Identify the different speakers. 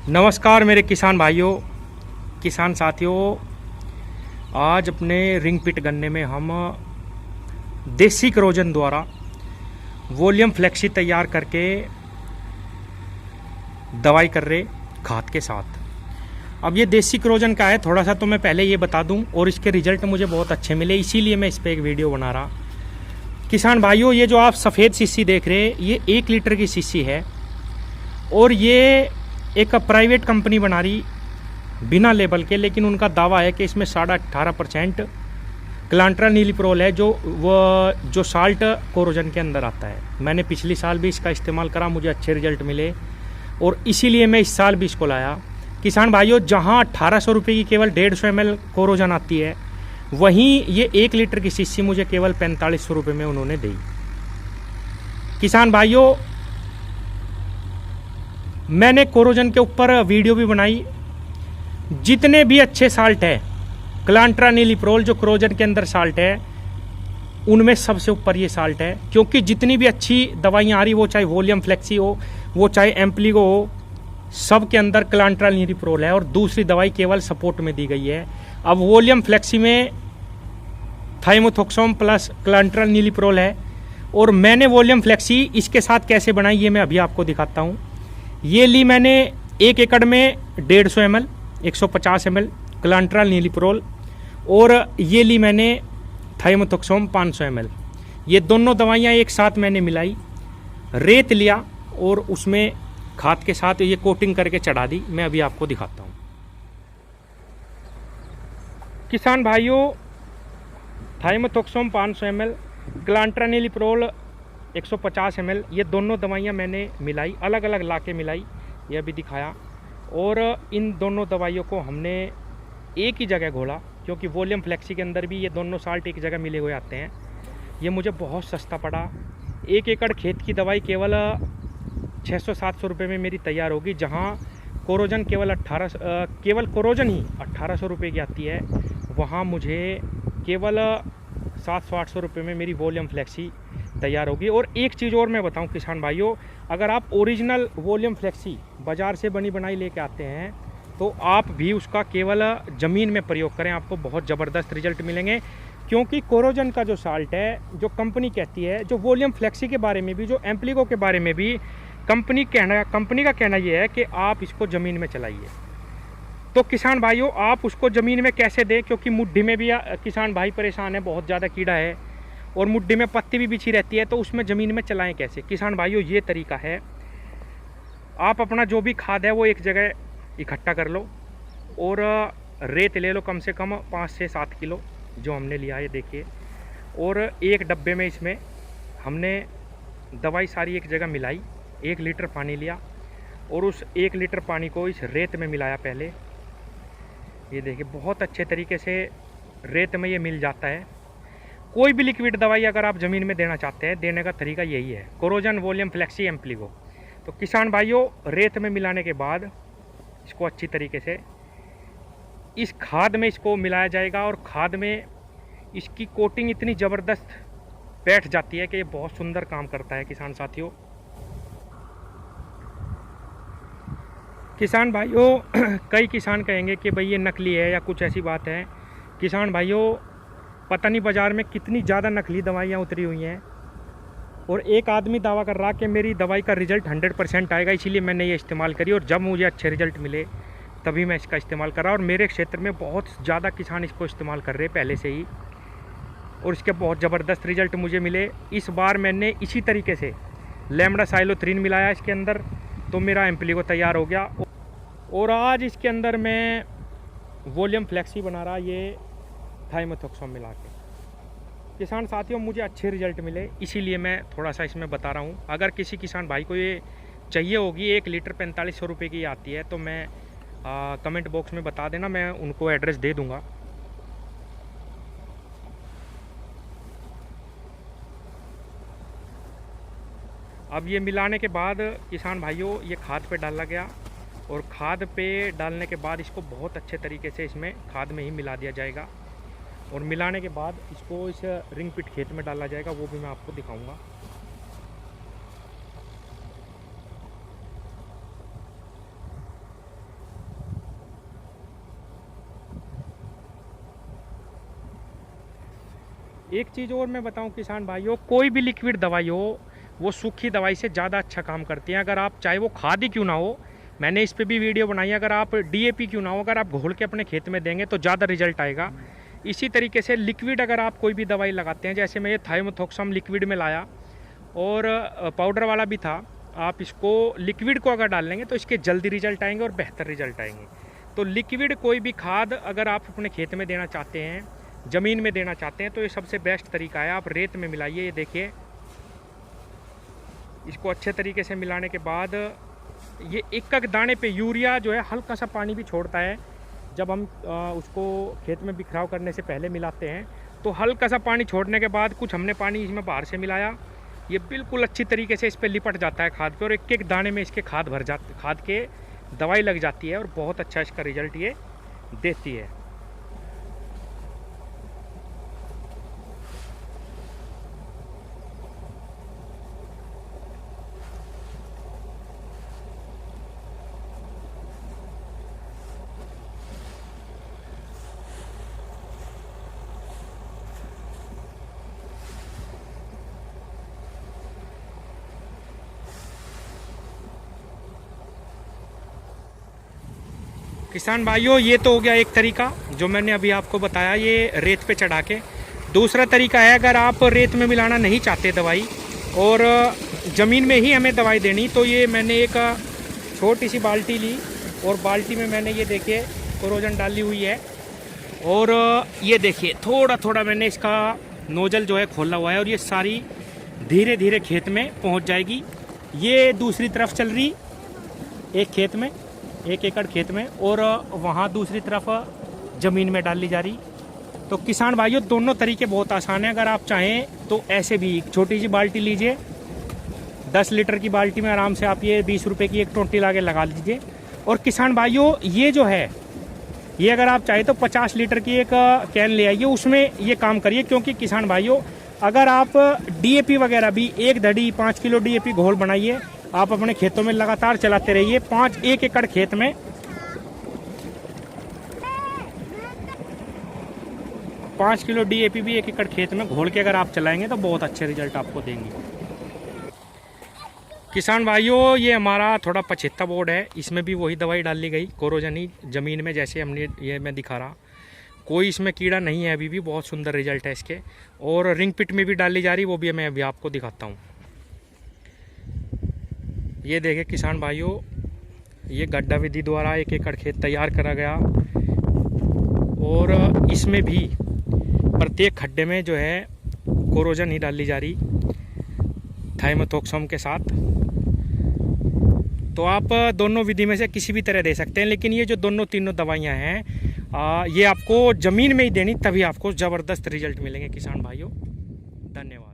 Speaker 1: नमस्कार मेरे किसान भाइयों, किसान साथियों। आज अपने रिंग पिट गन्ने में हम देसी क्रोजन द्वारा वॉल्यूम फ्लेक्सी तैयार करके दवाई कर रहे खाद के साथ। अब ये देसी क्रोजन का है, थोड़ा सा तो मैं पहले ये बता दूं, और इसके रिजल्ट मुझे बहुत अच्छे मिले, इसीलिए मैं इस पर एक वीडियो बना रहा। किसान भाइयों, ये जो आप सफ़ेद शीशी देख रहे हैं, ये 1 लीटर की शीशी है, और ये एक प्राइवेट कंपनी बना रही बिना लेबल के, लेकिन उनका दावा है कि इसमें 18.5% क्लांट्रा नीलिप्रोल है, जो साल्ट कोरोजन के अंदर आता है। मैंने पिछली साल भी इसका इस्तेमाल करा, मुझे अच्छे रिजल्ट मिले, और इसीलिए मैं इस साल भी इसको लाया। किसान भाइयों, जहां 1800 रुपये की केवल 150 ml कोरोजन आती है, वहीं ये 1 लीटर की शीशी मुझे केवल 4500 रुपये में उन्होंने दी। किसान भाइयों, मैंने कोरोजन के ऊपर वीडियो भी बनाई। जितने भी अच्छे साल्ट है, क्लांट्रा नीलिप्रोल जो कोरोजन के अंदर साल्ट है, उनमें सबसे ऊपर ये साल्ट है। क्योंकि जितनी भी अच्छी दवाइयाँ आ रही, वो चाहे वॉल्यूम फ्लेक्सी हो, वो चाहे एम्प्लीगो हो, सब के अंदर क्लांट्रा नीलिप्रोल है, और दूसरी दवाई केवल सपोर्ट में दी गई है। अब वॉल्यूम फ्लेक्सी में थाइमोथोक्सोम प्लस क्लांट्रा नीलिप्रोल है, और मैंने वॉल्यूम फ्लेक्सी इसके साथ कैसे बनाई, ये मैं अभी आपको दिखाता हूँ। ये ली मैंने 1 एकड़ में 150 ml 150 ml क्लांट्रा नीलिप्रोल, और ये ली मैंने थाइमोथोक्सोम 500 ml। ये दोनों दवाइयाँ एक साथ मैंने मिलाई, रेत लिया और उसमें खाद के साथ ये कोटिंग करके चढ़ा दी। मैं अभी आपको दिखाता हूँ। किसान भाइयों, थाइमोथोक्सोम 500 ml, क्लांट्रा नीलिप्रोल 150 ml, ये दोनों दवाइयाँ मैंने मिलाई, अलग अलग लाके मिलाई, ये अभी दिखाया। और इन दोनों दवाइयों को हमने एक ही जगह घोला, क्योंकि वॉल्यूम फ्लेक्सी के अंदर भी ये दोनों साल्ट एक जगह मिले हुए आते हैं। ये मुझे बहुत सस्ता पड़ा। 1 एकड़ खेत की दवाई केवल 600-700 रुपये में मेरी तैयार होगी, जहाँ कोरोजन केवल कोरोजन ही 1800 रुपये की आती है, वहाँ मुझे केवल 700-800 रुपये में मेरी वॉल्यूम फ्लेक्सी तैयार होगी। और एक चीज़ और मैं बताऊं किसान भाइयों, अगर आप ओरिजिनल वॉल्यूम फ्लेक्सी बाज़ार से बनी बनाई लेके आते हैं, तो आप भी उसका केवल ज़मीन में प्रयोग करें, आपको बहुत ज़बरदस्त रिजल्ट मिलेंगे। क्योंकि कोरोजन का जो साल्ट है, जो कंपनी कहती है, जो वॉल्यूम फ्लेक्सी के बारे में भी, जो एम्प्लीगो के बारे में भी कंपनी का कहना ये है कि आप इसको ज़मीन में चलाइए। तो किसान भाइयों, आप उसको ज़मीन में कैसे दें, क्योंकि मुट्ठी में भी किसान भाई परेशान है, बहुत ज़्यादा कीड़ा है, और मुट्ठी में पत्ती भी बिछी रहती है, तो उसमें ज़मीन में चलाएं कैसे। किसान भाइयों, ये तरीका है, आप अपना जो भी खाद है वो एक जगह इकट्ठा कर लो, और रेत ले लो, कम से कम 5 से 7 किलो जो हमने लिया है, देखिए। और एक डब्बे में इसमें हमने दवाई सारी एक जगह मिलाई, 1 लीटर पानी लिया, और उस 1 लीटर पानी को इस रेत में मिलाया पहले। ये देखिए, बहुत अच्छे तरीके से रेत में ये मिल जाता है। कोई भी लिक्विड दवाई अगर आप ज़मीन में देना चाहते हैं, देने का तरीका यही है, कोरोजन, वॉल्यूम फ्लेक्सी, एम्प्लीगो। तो किसान भाइयों, रेत में मिलाने के बाद इसको अच्छी तरीके से इस खाद में इसको मिलाया जाएगा, और खाद में इसकी कोटिंग इतनी ज़बरदस्त बैठ जाती है कि ये बहुत सुंदर काम करता है। किसान साथियों, किसान भाइयों, कई किसान कहेंगे कि भाई ये नकली है या कुछ ऐसी बात है। किसान भाइयों, पता नहीं बाज़ार में कितनी ज़्यादा नकली दवाइयाँ उतरी हुई हैं, और एक आदमी दावा कर रहा कि मेरी दवाई का रिज़ल्ट 100% आएगा, इसीलिए मैंने ये इस्तेमाल करी, और जब मुझे अच्छे रिज़ल्ट मिले तभी मैं इसका इस्तेमाल कर रहा। और मेरे क्षेत्र में बहुत ज़्यादा किसान इसको इस्तेमाल कर रहे हैं पहले से ही, और इसके बहुत ज़बरदस्त रिज़ल्ट मुझे मिले। इस बार मैंने इसी तरीके से लैम्बडा साइलोथ्रीन मिलाया इसके अंदर, तो मेरा एम्प्लीगो तैयार हो गया। और आज इसके अंदर मैं वॉल्यूम फ्लेक्सी बना रहा, ये थाइमोथोक्सोम मिला के। किसान साथियों, मुझे अच्छे रिजल्ट मिले, इसीलिए मैं थोड़ा सा इसमें बता रहा हूँ। अगर किसी किसान भाई को ये चाहिए होगी, 1 लीटर 4500 रुपये की आती है, तो मैं कमेंट बॉक्स में बता देना, मैं उनको एड्रेस दे दूँगा। अब ये मिलाने के बाद किसान भाइयों, ये खाद पे डाला गया, और खाद पे डालने के बाद इसको बहुत अच्छे तरीके से इसमें खाद में ही मिला दिया जाएगा, और मिलाने के बाद इसको इस रिंग पिट खेत में डाला जाएगा, वो भी मैं आपको दिखाऊंगा। एक चीज़ और मैं बताऊं किसान भाइयों, कोई भी लिक्विड दवाई हो वो सूखी दवाई से ज़्यादा अच्छा काम करती हैं। अगर आप चाहे वो खाद ही क्यों ना हो, मैंने इस पे भी वीडियो बनाई है, अगर आप डीएपी क्यों ना हो, अगर आप घोल के अपने खेत में देंगे तो ज़्यादा रिजल्ट आएगा। इसी तरीके से लिक्विड अगर आप कोई भी दवाई लगाते हैं, जैसे मैं ये थाइमोथोक्सम लिक्विड में लाया और पाउडर वाला भी था, आप इसको लिक्विड को अगर डाल लेंगे तो इसके जल्दी रिजल्ट आएंगे और बेहतर रिजल्ट आएंगे। तो लिक्विड कोई भी खाद अगर आप अपने खेत में देना चाहते हैं, ज़मीन में देना चाहते हैं, तो ये सबसे बेस्ट तरीका है। आप रेत में मिलाइए। ये देखिए, इसको अच्छे तरीके से मिलाने के बाद ये एक एक दाने पे यूरिया जो है हल्का सा पानी भी छोड़ता है। जब हम उसको खेत में बिखराव करने से पहले मिलाते हैं तो हल्का सा पानी छोड़ने के बाद कुछ हमने पानी इसमें बाहर से मिलाया, ये बिल्कुल अच्छी तरीके से इस पर लिपट जाता है खाद पे, और एक एक दाने में इसके खाद के दवाई लग जाती है और बहुत अच्छा इसका रिजल्ट ये देती है। किसान भाइयों, ये तो हो गया एक तरीका जो मैंने अभी आपको बताया, ये रेत पे चढ़ा के। दूसरा तरीका है, अगर आप रेत में मिलाना नहीं चाहते दवाई और ज़मीन में ही हमें दवाई देनी, तो ये मैंने एक छोटी सी बाल्टी ली और बाल्टी में मैंने ये देखिए कोरोजन डाली हुई है, और ये देखिए थोड़ा थोड़ा मैंने इसका नोजल जो है खोला हुआ है, और ये सारी धीरे धीरे खेत में पहुंच जाएगी। ये दूसरी तरफ चल रही एक खेत में, 1 एकड़ खेत में, और वहाँ दूसरी तरफ ज़मीन में डाली जा रही। तो किसान भाइयों, दोनों तरीके बहुत आसान हैं। अगर आप चाहें तो ऐसे भी एक छोटी सी बाल्टी लीजिए, 10 लीटर की बाल्टी में आराम से आप ये 20 रुपये की एक टोंटी ला के लगा लीजिए। और किसान भाइयों, ये जो है ये अगर आप चाहें तो 50 लीटर की एक कैन ले आइए, उसमें ये काम करिए। क्योंकि किसान भाइयों, अगर आप डीएपी वगैरह भी 1 धड़ी 5 किलो डीएपी घोल बनाइए, आप अपने खेतों में लगातार चलाते रहिए। 1 एकड़ खेत में 5 किलो डीएपी भी 1 एकड़ खेत में घोल के अगर आप चलाएंगे तो बहुत अच्छे रिजल्ट आपको देंगे। किसान भाइयों, ये हमारा थोड़ा 75 बोर्ड है, इसमें भी वही दवाई डाली गई कोरोजन ही ज़मीन में, जैसे हमने ये मैं दिखा रहा। कोई इसमें कीड़ा नहीं है, अभी भी बहुत सुंदर रिजल्ट है इसके। और रिंग पिट में भी डाली जा रही, वो भी मैं अभी आपको दिखाता हूँ। ये देखिए किसान भाइयों, ये गड्ढा विधि द्वारा 1 एकड़ खेत तैयार करा गया, और इसमें भी प्रत्येक खड्डे में जो है कोरोजन ही डाली जा रही थाइमोथोक्सम के साथ। तो आप दोनों विधि में से किसी भी तरह दे सकते हैं, लेकिन ये जो दोनों तीनों दवाइयाँ हैं ये आपको ज़मीन में ही देनी, तभी आपको ज़बरदस्त रिजल्ट मिलेंगे किसान भाइयों। धन्यवाद।